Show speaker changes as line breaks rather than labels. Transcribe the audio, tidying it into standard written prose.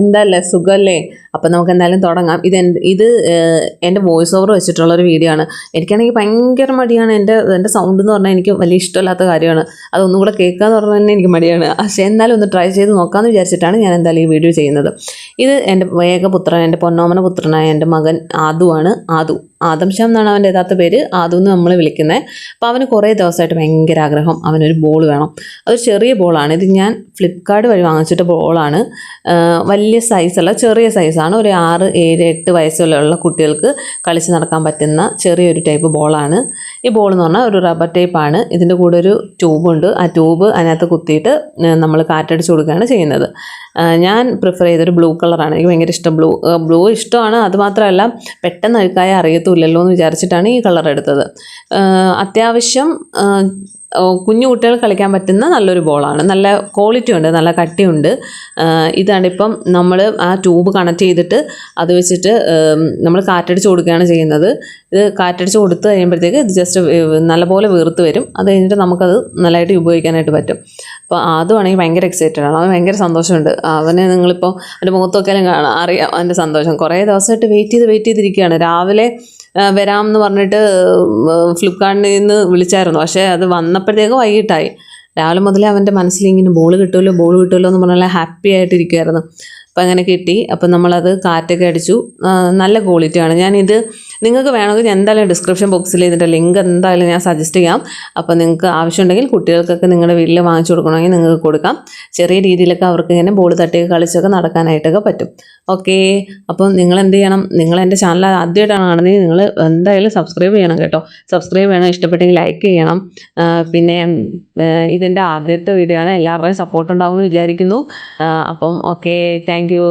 എന്താല്ലേ സുഖമല്ലേ? അപ്പം നമുക്ക് എന്തായാലും തുടങ്ങാം. ഇത് എൻ്റെ വോയിസ് ഓവർ വെച്ചിട്ടുള്ളൊരു വീഡിയോ ആണ്. എനിക്കാണെങ്കിൽ ഭയങ്കര മടിയാണ്. എൻ്റെ സൗണ്ട് എന്ന് പറഞ്ഞാൽ എനിക്ക് വലിയ ഇഷ്ടമില്ലാത്ത കാര്യമാണ്. അതൊന്നും കൂടെ കേൾക്കാന്ന് പറഞ്ഞാൽ തന്നെ എനിക്ക് മടിയാണ്. പക്ഷേ എന്നാലും ഒന്ന് ട്രൈ ചെയ്ത് നോക്കാമെന്ന് വിചാരിച്ചിട്ടാണ് ഞാൻ എന്തായാലും ഈ വീഡിയോ ചെയ്യുന്നത്. ഇത് എൻ്റെ ഏകപുത്രൻ, എൻ്റെ പൊന്നോമന പുത്രനായ എൻ്റെ മകൻ ആദുവാണ്. ആദം ശ്യാം എന്നാണ് അവൻ്റെ യഥാർത്ഥ പേര്. ആദു എന്ന് നമ്മൾ വിളിക്കുന്നത്. അപ്പോൾ അവന് കുറേ ദിവസമായിട്ട് ഭയങ്കര ആഗ്രഹം, അവനൊരു ബോൾ വേണം. അതൊരു ചെറിയ ബോളാണ്. ഇത് ഞാൻ ഫ്ലിപ്കാർട്ട് വഴി വാങ്ങിച്ചിട്ട് ബോളാണ്. വലിയ സൈസല്ല, ചെറിയ സൈസാണ്. ഒരു 6, 7, 8 വയസ്സുള്ള കുട്ടികൾക്ക് കളിച്ച് നടക്കാൻ പറ്റുന്ന ചെറിയൊരു ടൈപ്പ് ബോളാണ്. ഈ ബോൾ എന്ന് പറഞ്ഞാൽ ഒരു റബ്ബർ ടൈപ്പാണ്. ഇതിൻ്റെ കൂടെ ഒരു ട്യൂബുണ്ട്. ആ ട്യൂബ് അതിനകത്ത് കുത്തിയിട്ട് നമ്മൾ കാറ്റടിച്ച് കൊടുക്കുകയാണ് ചെയ്യുന്നത്. ഞാൻ പ്രിഫർ ചെയ്തൊരു ബ്ലൂ കളറാണ്. എനിക്ക് ഭയങ്കര ഇഷ്ടം. ബ്ലൂ ഇഷ്ടമാണ്. അതുമാത്രമല്ല പെട്ടെന്ന് അഴുക്കായ അറിയത്തുമില്ലല്ലോ എന്ന് വിചാരിച്ചിട്ടാണ് ഈ കളർ എടുത്തത്. അത്യാവശ്യം കുഞ്ഞു കുട്ടികൾ കളിക്കാൻ പറ്റുന്ന നല്ലൊരു ബോളാണ്. നല്ല ക്വാളിറ്റി ഉണ്ട്, നല്ല കട്ടിയുണ്ട്. ഇതാണിപ്പം നമ്മൾ ആ ട്യൂബ് കണക്ട് ചെയ്തിട്ട് അത് വെച്ചിട്ട് നമ്മൾ കാറ്റടിച്ച് കൊടുക്കുകയാണ് ചെയ്യുന്നത്. ഇത് കാറ്റടിച്ച് കൊടുത്ത് കഴിയുമ്പോഴത്തേക്ക് ഇത് ജസ്റ്റ് നല്ലപോലെ വീർത്ത് വരും. അത് കഴിഞ്ഞിട്ട് നമുക്കത് നല്ലതായിട്ട് ഉപയോഗിക്കാനായിട്ട് പറ്റും. അപ്പോൾ അതുവാണെങ്കിൽ ഭയങ്കര എക്സൈറ്റഡ് ആണ്. അവൻ ഭയങ്കര സന്തോഷമുണ്ട്. അവനെ നിങ്ങളിപ്പോൾ എൻ്റെ മുഖത്തൊക്കെയാലും കാണാം, അറിയാം അവൻ്റെ സന്തോഷം. കുറേ ദിവസമായിട്ട് വെയിറ്റ് ചെയ്തിരിക്കുകയാണ്. രാവിലെ വരാം എന്ന് പറഞ്ഞിട്ട് ഫ്ലിപ്കാർട്ടിൽ നിന്ന് വിളിച്ചായിരുന്നു. പക്ഷേ അത് വന്നപ്പോഴത്തേക്ക് വൈകിട്ടായി. രാവിലെ മുതലേ അവൻ്റെ മനസ്സിലിങ്ങനെ ബോൾ കിട്ടുമല്ലോ എന്ന് പറഞ്ഞാൽ ഹാപ്പി ആയിട്ടിരിക്കുമായിരുന്നു. അപ്പോൾ അങ്ങനെ കിട്ടി. അപ്പം നമ്മളത് കാറ്റൊക്കെ അടിച്ചു. നല്ല ക്വാളിറ്റിയാണ്. ഞാനിത് നിങ്ങൾക്ക് വേണമെങ്കിൽ ഞാൻ എന്തായാലും ഡിസ്ക്രിപ്ഷൻ ബോക്സിൽ ഇതിൻ്റെ ലിങ്ക് എന്തായാലും ഞാൻ സജസ്റ്റ് ചെയ്യാം. അപ്പോൾ നിങ്ങൾക്ക് ആവശ്യമുണ്ടെങ്കിൽ കുട്ടികൾക്കൊക്കെ നിങ്ങളുടെ വീട്ടിൽ വാങ്ങിച്ചു കൊടുക്കണമെങ്കിൽ നിങ്ങൾക്ക് കൊടുക്കാം. ചെറിയ രീതിയിലൊക്കെ അവർക്ക് ഇങ്ങനെ ബോൾ തട്ടിയൊക്കെ കളിച്ചൊക്കെ നടക്കാനായിട്ടൊക്കെ പറ്റും. ഓക്കെ, അപ്പം നിങ്ങൾ എന്ത് ചെയ്യണം? നിങ്ങൾ എൻ്റെ ചാനൽ ആദ്യമായിട്ടാണ് കാണുന്നത്, നിങ്ങൾ എന്തായാലും സബ്സ്ക്രൈബ് ചെയ്യണം കേട്ടോ. സബ്സ്ക്രൈബ് ചെയ്യണം, ഇഷ്ടപ്പെട്ടെങ്കിൽ ലൈക്ക് ചെയ്യണം. പിന്നെ ഇതിൻ്റെ ആദ്യത്തെ വീഡിയോ ആണ്. എല്ലാവരുടെയും സപ്പോർട്ട് ഉണ്ടാവുമെന്ന് വിചാരിക്കുന്നു. അപ്പം ഓക്കെ, താങ്ക് യു.